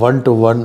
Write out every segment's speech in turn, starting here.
1 to 1,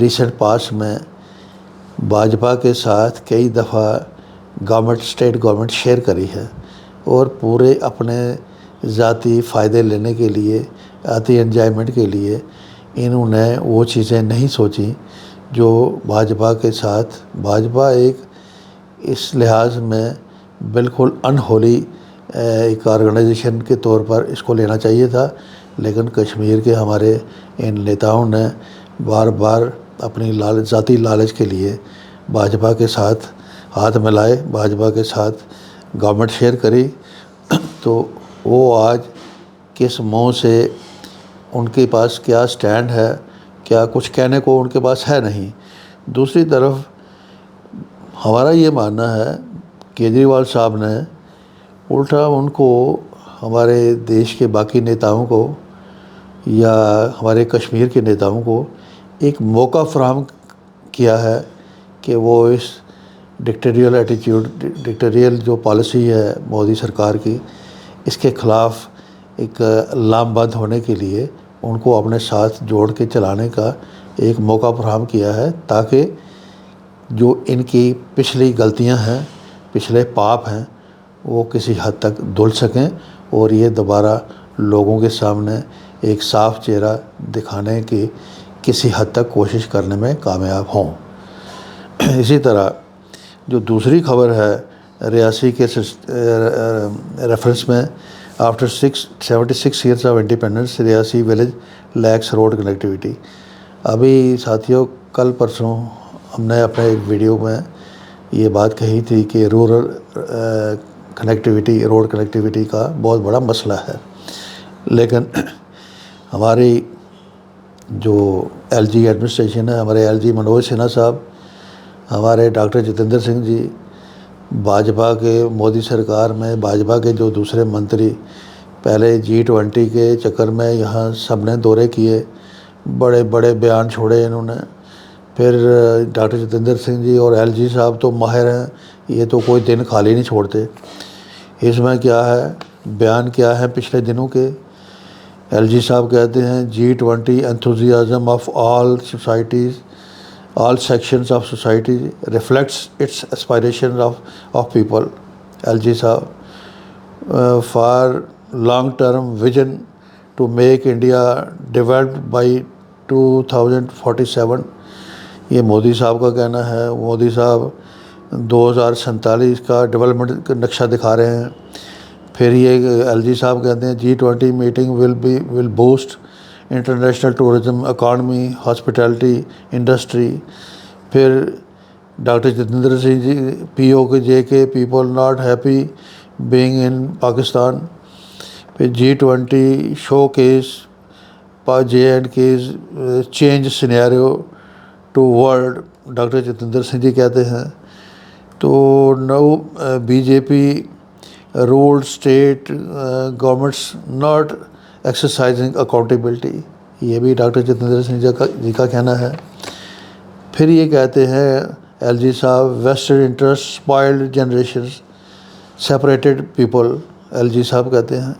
recent past میں بھاجپا کے ساتھ کئی دفعہ اسٹیٹ گورنمنٹ شیئر کری ہے، اور پورے اپنے ذاتی فائدے لینے کے لیے، ذاتی انجوائمنٹ کے لیے انہوں نے وہ چیزیں نہیں سوچیں جو بھاجپا کے ساتھ بھاجپا ایک اس لحاظ میں بالکل انہولی ایک آرگنائزیشن کے طور پر اس کو لینا چاہیے تھا، لیکن کشمیر کے ہمارے ان نیتاؤں نے بار بار اپنی ذاتی لالچ کے لیے بھاجپا کے ساتھ ہاتھ ملائے، بھاجپا کے ساتھ گورنمنٹ شیئر کری، تو وہ آج کس منہ سے ان کے پاس کیا سٹینڈ ہے، کیا کچھ کہنے کو ان کے پاس ہے نہیں۔ دوسری طرف ہمارا یہ ماننا ہے کیجریوال صاحب نے الٹا ان کو، ہمارے دیش کے باقی نیتاؤں کو یا ہمارے کشمیر کے نیتاؤں کو ایک موقع فراہم کیا ہے کہ وہ اس ڈکٹیریل جو پالیسی ہے مودی سرکار کی، اس کے خلاف ایک لامبند ہونے کے لیے ان کو اپنے ساتھ جوڑ کے چلانے کا ایک موقع فراہم کیا ہے، تاکہ جو ان کی پچھلی غلطیاں ہیں، پچھلے پاپ ہیں، وہ کسی حد تک دھل سکیں اور یہ دوبارہ لوگوں کے سامنے ایک صاف چہرہ دکھانے کی کسی حد تک کوشش کرنے میں کامیاب ہوں۔ اسی طرح جو دوسری خبر ہے ریاسی کے ریفرنس میں، after 76 years of independence Reasi village lacks road connectivity. ابھی ساتھیوں کل پرسوں ہم نے اپنے ایک ویڈیو میں یہ بات کہی تھی کہ رورل کنیکٹیویٹی، روڈ کنیکٹیویٹی کا بہت بڑا مسئلہ ہے، لیکن ہماری جو ایل جی ایڈمنسٹریشن ہے، ہمارے ایل جی منوج سنہا صاحب، ہمارے ڈاکٹر جتیندر سنگھ جی، بھاجپا کے مودی سرکار میں بھاجپا کے جو دوسرے منتری، پہلے G20 کے چکر میں یہاں سب نے دورے کیے، بڑے بڑے بیان چھوڑے انہوں نے، پھر ڈاکٹر جتیندر سنگھ جی اور ایل جی صاحب تو ماہر ہیں، یہ تو کوئی دن خالی نہیں چھوڑتے۔ اس میں کیا ہے، بیان کیا ہے پچھلے دنوں کے، ایل جی صاحب کہتے ہیں G20 enthusiasm of all societies, all sections of society reflects its aspirations of people. LG جی صاحب for long term vision to make India developed by 2047، یہ مودی صاحب کا کہنا ہے۔ مودی صاحب 2047 کا ڈیولپمنٹ کا نقشہ دکھا رہے ہیں۔ پھر یہ ایل جی صاحب کہتے ہیں G20 meeting will boost international tourism, economy, hospitality industry. پھر doctor Jitendra Singh ji, P O K J K people not happy being in Pakistan. پھر G20 showcase J&K's change scenario to world, doctor Jitendra Singh ji کہتے ہیں۔ تو no B J P ruled state governments not exercising accountability, یہ بھی doctor Jitendra Singh جی کا کہنا ہے۔ پھر یہ کہتے ہیں ایل جی صاحب western interest spoiled generations separated people, L جی صاحب کہتے ہیں۔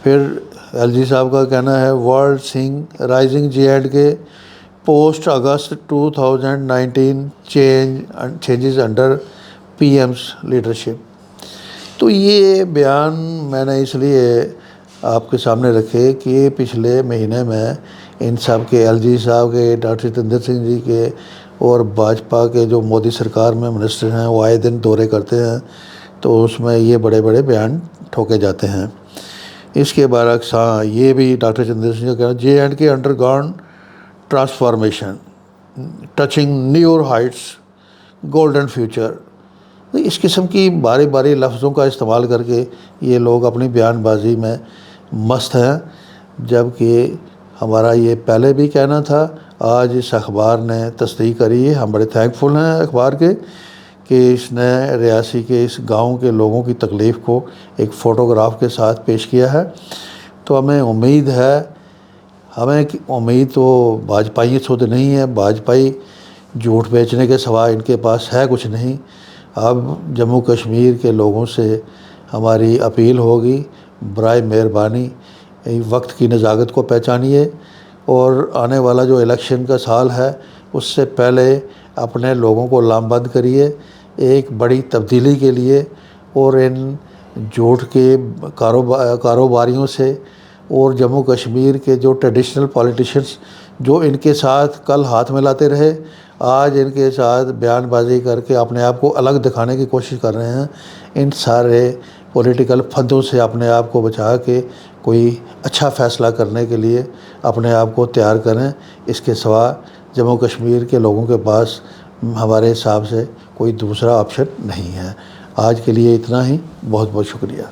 پھر ایل جی صاحب کا کہنا ہے ورلڈ سینگ رائزنگ J&K پوسٹ اگست 2019 چینجز انڈر پی ایم's لیڈرشپ۔ تو یہ بیان میں نے اس لیے آپ کے سامنے رکھے کہ پچھلے مہینے میں ان سب کے، ایل جی صاحب کے، ڈاکٹر جتیندر سنگھ جی کے اور بھاجپا کے جو مودی سرکار میں منسٹر ہیں، وہ آئے دن دورے کرتے ہیں، تو اس میں یہ بڑے بڑے بیان ٹھوکے جاتے ہیں۔ اس کے برعکس ہاں یہ بھی ڈاکٹر جتیندر سنگھ کا کہنا J&K undergone transformation touching newer heights golden future. اس قسم کی باری باری لفظوں کا استعمال کر کے یہ لوگ اپنی بیان بازی میں مست ہیں، جبکہ ہمارا یہ پہلے بھی کہنا تھا، آج اس اخبار نے تصدیق کری ہے۔ ہم بڑے تھینکفل ہیں اخبار کے کہ اس نے ریاسی کے اس گاؤں کے لوگوں کی تکلیف کو ایک فوٹوگراف کے ساتھ پیش کیا ہے۔ تو ہمیں امید تو بھاجپائیوں سے تو نہیں ہے، بھاجپائی جھوٹ بیچنے کے سوا ان کے پاس ہے کچھ نہیں۔ اب جموں کشمیر کے لوگوں سے ہماری اپیل ہوگی، برائے مہربانی وقت کی نزاکت کو پہچانیے، اور آنے والا جو الیکشن کا سال ہے اس سے پہلے اپنے لوگوں کو لامبند کریے ایک بڑی تبدیلی کے لیے، اور ان جھوٹ کے کاروباریوں سے اور جموں کشمیر کے جو ٹریڈیشنل پولیٹیشنز جو ان کے ساتھ کل ہاتھ ملاتے رہے، آج ان کے ساتھ بیان بازی کر کے اپنے آپ کو الگ دکھانے کی کوشش کر رہے ہیں، ان سارے پولیٹیکل پھندوں سے اپنے آپ کو بچا کے کوئی اچھا فیصلہ کرنے کے لیے اپنے آپ کو تیار کریں۔ اس کے سوا جموں کشمیر کے لوگوں کے پاس ہمارے حساب سے کوئی دوسرا آپشن نہیں ہے۔ آج کے لیے اتنا ہی، بہت بہت شکریہ۔